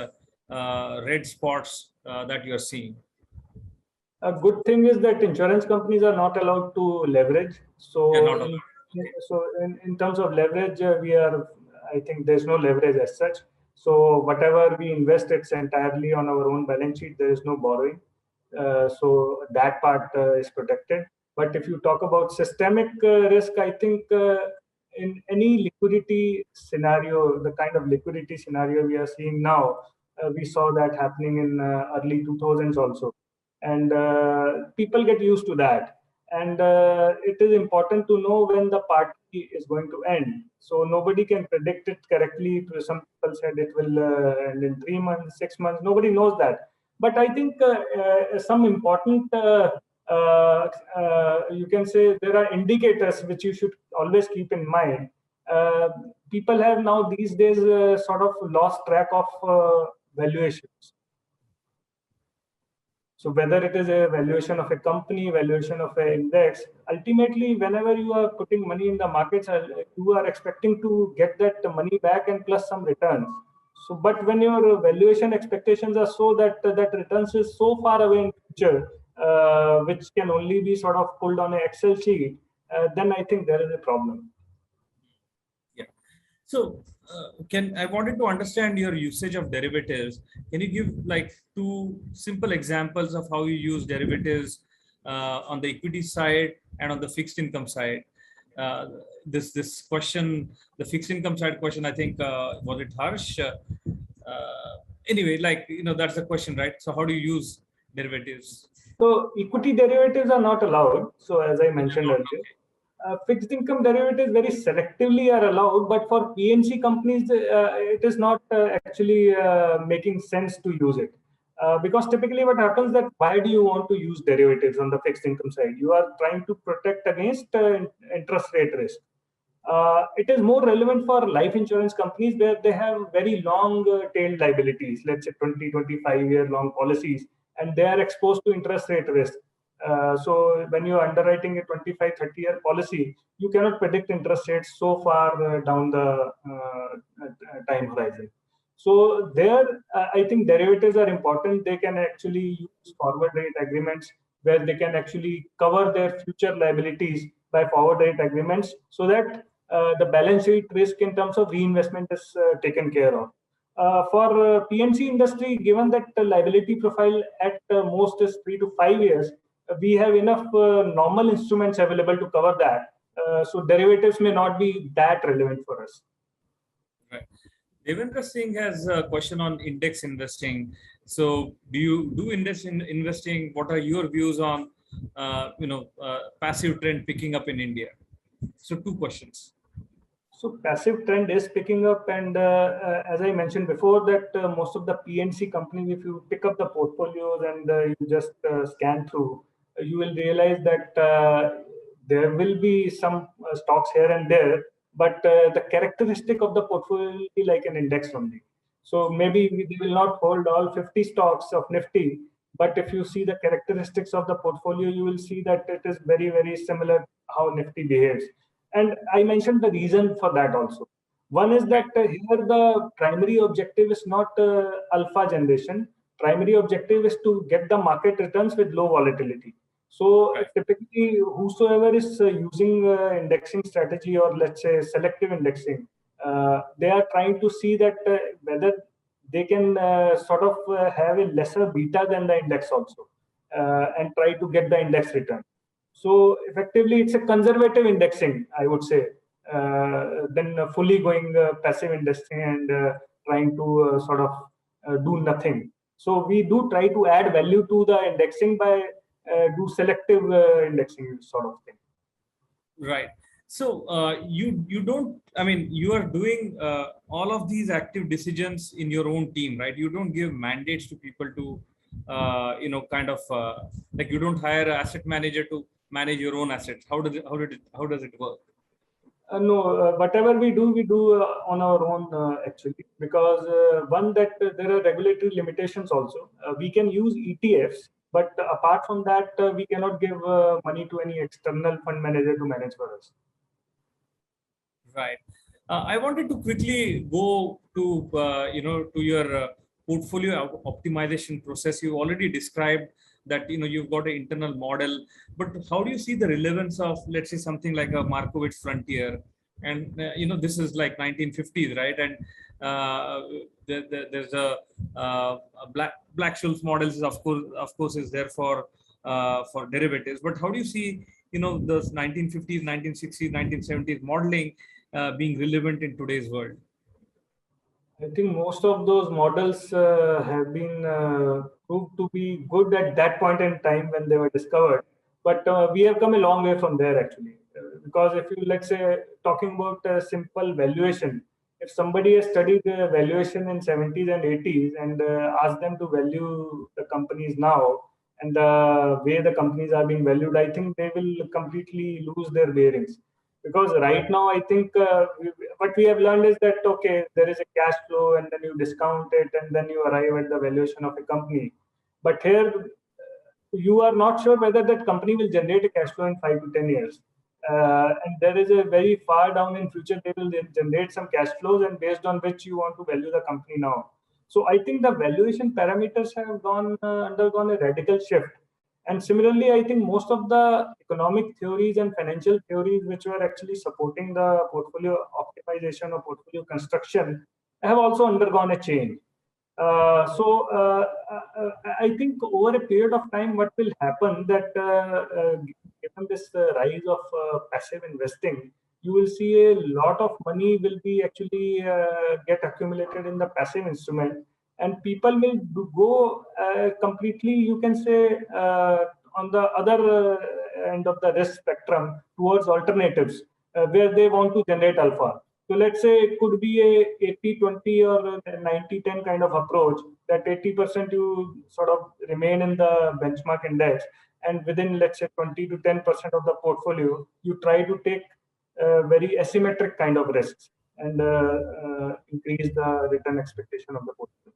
red spots that you're seeing? A good thing is that insurance companies are not allowed to leverage. So, in terms of leverage, I think there's no leverage as such. So whatever we invest, it's entirely on our own balance sheet. There is no borrowing. So that part is protected. But if you talk about systemic risk, I think in any liquidity scenario, the kind of liquidity scenario we are seeing now, we saw that happening in early 2000s also. And people get used to that. And it is important to know when the party is going to end. So nobody can predict it correctly. Some people said it will end in 3 months, 6 months. Nobody knows that. But I think some important you can say there are indicators which you should always keep in mind. People have now these days sort of lost track of valuations. So whether it is a valuation of a company, valuation of an index, ultimately, whenever you are putting money in the markets, you are expecting to get that money back and plus some returns. So, but when your valuation expectations are so that that returns is so far away in future, which can only be sort of pulled on an Excel sheet, then I think there is a problem. Yeah. So, I wanted to understand your usage of derivatives. Can you give like two simple examples of how you use derivatives on the equity side and on the fixed income side? This question, the fixed income side question, I think was it Harsh? Anyway, like that's the question, right? So, how do you use derivatives? So equity derivatives are not allowed. So as I mentioned earlier, fixed income derivatives very selectively are allowed, but for PNC companies, it is not actually making sense to use it. Because typically what happens that why do you want to use derivatives on the fixed income side? You are trying to protect against interest rate risk. It is more relevant for life insurance companies where they have very long tail liabilities, let's say 20, 25-year long policies, and they are exposed to interest rate risk. So when you're underwriting a 25, 30-year policy, you cannot predict interest rates so far down the time horizon. So there, I think derivatives are important. They can actually use forward rate agreements where they can actually cover their future liabilities by forward rate agreements so that the balance sheet risk in terms of reinvestment is taken care of. For PNC industry, given that the liability profile at most is 3 to 5 years, we have enough normal instruments available to cover that. So derivatives may not be that relevant for us. Right. Devendra Singh has a question on index investing. So, do you do index in investing? What are your views on passive trend picking up in India? So, two questions. So passive trend is picking up, and as I mentioned before, that most of the PNC companies, if you pick up the portfolios and you just scan through, you will realize that there will be some stocks here and there, but the characteristic of the portfolio will be like an index only. So maybe they will not hold all 50 stocks of Nifty, but if you see the characteristics of the portfolio, you will see that it is very, very similar how Nifty behaves. And I mentioned the reason for that also. One is that here the primary objective is not alpha generation. Primary objective is to get the market returns with low volatility. So typically, whosoever is using indexing strategy or let's say selective indexing, they are trying to see that whether they can sort of have a lesser beta than the index also and try to get the index return. So effectively, it's a conservative indexing, I would say, than fully going passive indexing and trying to sort of do nothing. So we do try to add value to the indexing by do selective indexing sort of thing. Right. So you don't. I mean, you are doing all of these active decisions in your own team, right? You don't give mandates to people to, kind of like you don't hire an asset manager to manage your own assets. How does it work? No, whatever we do on our own actually, because one that there are regulatory limitations also. We can use ETFs, but apart from that, we cannot give money to any external fund manager to manage for us. Right. I wanted to quickly go to to your portfolio optimization process. You already described that you've got an internal model, but how do you see the relevance of, let's say, something like a Markowitz frontier? And this is like 1950s, right? And there's a Black-Scholes models is of course is there for derivatives. But how do you see those 1950s, 1960s, 1970s modeling being relevant in today's world? I think most of those models have been proved to be good at that point in time when they were discovered. But we have come a long way from there actually. Because if you, let's say, talking about simple valuation, if somebody has studied the valuation in 70s and 80s and asked them to value the companies now and the way the companies are being valued, I think they will completely lose their bearings. Because right now I think what we have learned is that okay, there is a cash flow and then you discount it and then you arrive at the valuation of a company. But here you are not sure whether that company will generate a cash flow in 5 to 10 years, and there is a very far down in future they will generate some cash flows and based on which you want to value the company now. So I think the valuation parameters have gone undergone a radical shift. And similarly, I think most of the economic theories and financial theories which were actually supporting the portfolio optimization or portfolio construction have also undergone a change. I think over a period of time, what will happen that given this rise of passive investing, you will see a lot of money will be actually get accumulated in the passive instrument, and people will go completely, you can say, on the other end of the risk spectrum towards alternatives where they want to generate alpha. So let's say it could be a 80-20 or a 90-10 kind of approach, that 80% you sort of remain in the benchmark index, and within, let's say, 20 to 10% of the portfolio, you try to take very asymmetric kind of risks and increase the return expectation of the portfolio.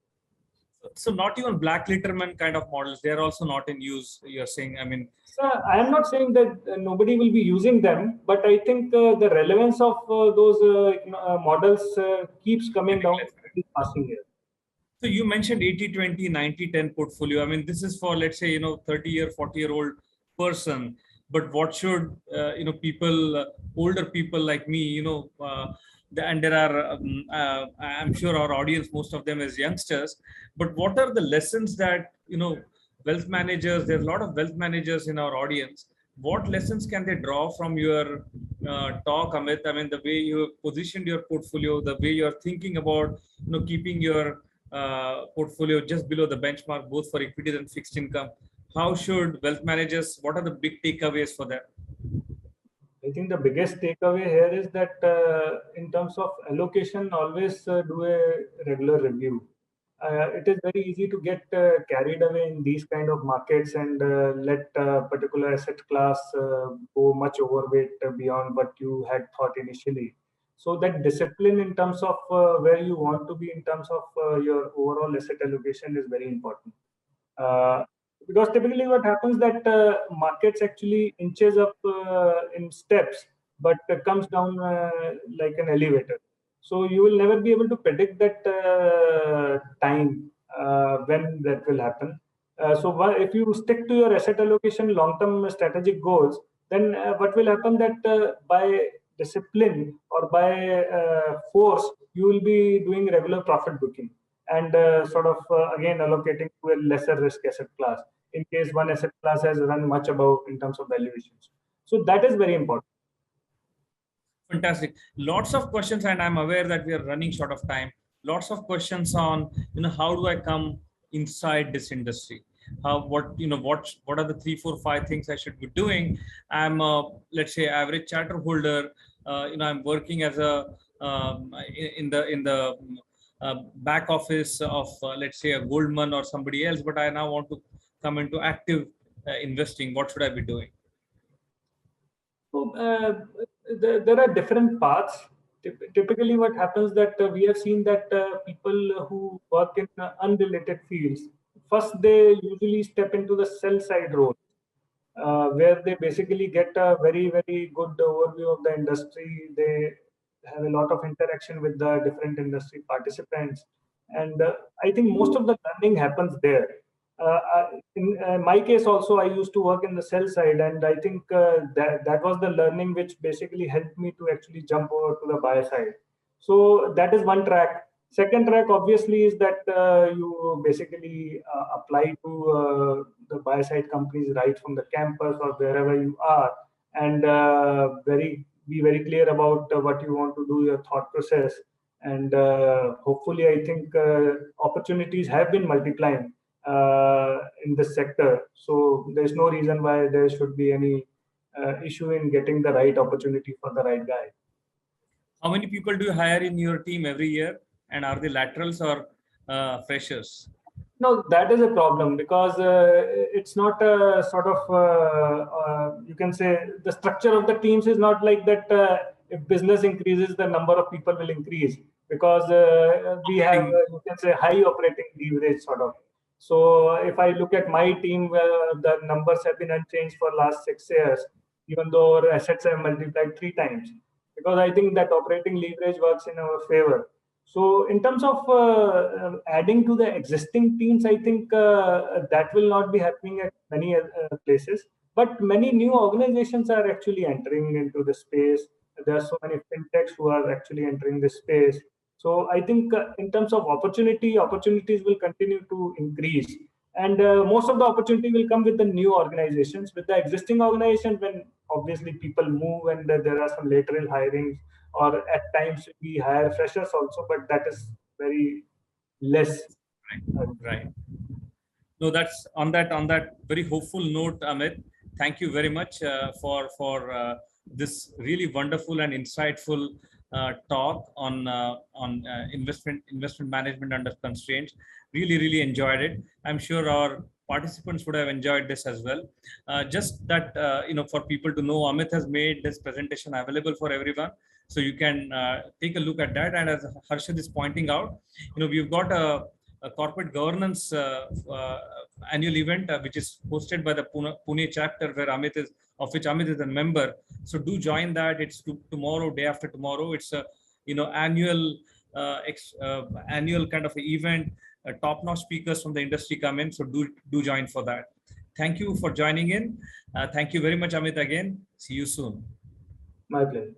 So not even black litterman kind of models, they are also not in use, you're saying? I mean, so I am not saying that nobody will be using them, but I think the relevance of those models keeps coming down with passing years. so you mentioned 80-20, 90-10 portfolio. I mean, this is for, let's say, 30-year, 40-year-old person. But what should, people, older people like me, and there are, I'm sure our audience, most of them is youngsters. But what are the lessons that, wealth managers, there's a lot of wealth managers in our audience. What lessons can they draw from your talk, Amit? I mean, the way you have positioned your portfolio, the way you're thinking about, keeping your portfolio just below the benchmark, both for equities and fixed income. How should wealth managers, what are the big takeaways for them? I think the biggest takeaway here is that in terms of allocation, always do a regular review. It is very easy to get carried away in these kind of markets and let a particular asset class go much overweight beyond what you had thought initially. So that discipline in terms of where you want to be in terms of your overall asset allocation is very important. Uh, because typically what happens that markets actually inches up in steps, but comes down like an elevator. So you will never be able to predict that time when that will happen. If you stick to your asset allocation long-term strategic goals, then what will happen that by discipline or by force, you will be doing regular profit booking and again allocating to a lesser risk asset class in case one asset class has run much above in terms of valuations. So that is very important. Fantastic. Lots of questions, and I'm aware that we are running short of time. Lots of questions on, how do I come inside this industry? What are the 3, 4, 5 things I should be doing? I'm let's say average charter holder. I'm working as a in the back office of let's say a Goldman or somebody else, but I now want to come into active investing. What should I be doing? So there are different paths. Typically, what happens that we have seen that people who work in unrelated fields, first they usually step into the sell side role, where they basically get a very, very good overview of the industry. They have a lot of interaction with the different industry participants. And I think most of the learning happens there. In my case also, I used to work in the sell side, and I think that was the learning which basically helped me to actually jump over to the buy side. So that is one track. Second track, obviously, is that you basically apply to the buy side companies right from the campus or wherever you are. and be very clear about what you want to do, your thought process. And hopefully, I think opportunities have been multiplying in this sector. So there's no reason why there should be any issue in getting the right opportunity for the right guy. How many people do you hire in your team every year? And are they laterals or freshers? No, that is a problem because it's not a sort of, you can say, the structure of the teams is not like that. If business increases, the number of people will increase because we have, you can say, high operating leverage sort of. So if I look at my team, the numbers have been unchanged for last 6 years, even though our assets have multiplied 3 times, because I think that operating leverage works in our favor. So in terms of adding to the existing teams, I think that will not be happening at many places. But many new organizations are actually entering into the space. There are so many fintechs who are actually entering this space. So I think in terms of opportunities will continue to increase. And most of the opportunity will come with the new organizations. With the existing organization, when obviously people move and there are some lateral hirings, or at times we hire freshers also, but that is very less. Right. No, that's on that very hopeful note, Amit. Thank you very much for this really wonderful and insightful talk on investment management under constraints. Really enjoyed it. I'm sure our participants would have enjoyed this as well. Just that for people to know, Amit has made this presentation available for everyone, so you can take a look at that. And as Harshad is pointing out, we've got a corporate governance annual event which is hosted by the Pune chapter, where which Amit is a member. So do join that. It's tomorrow, day after tomorrow. It's a annual annual kind of event. Top-notch speakers from the industry come in. So do join for that. Thank you for joining in. Thank you very much, Amit, again. See you soon. My pleasure.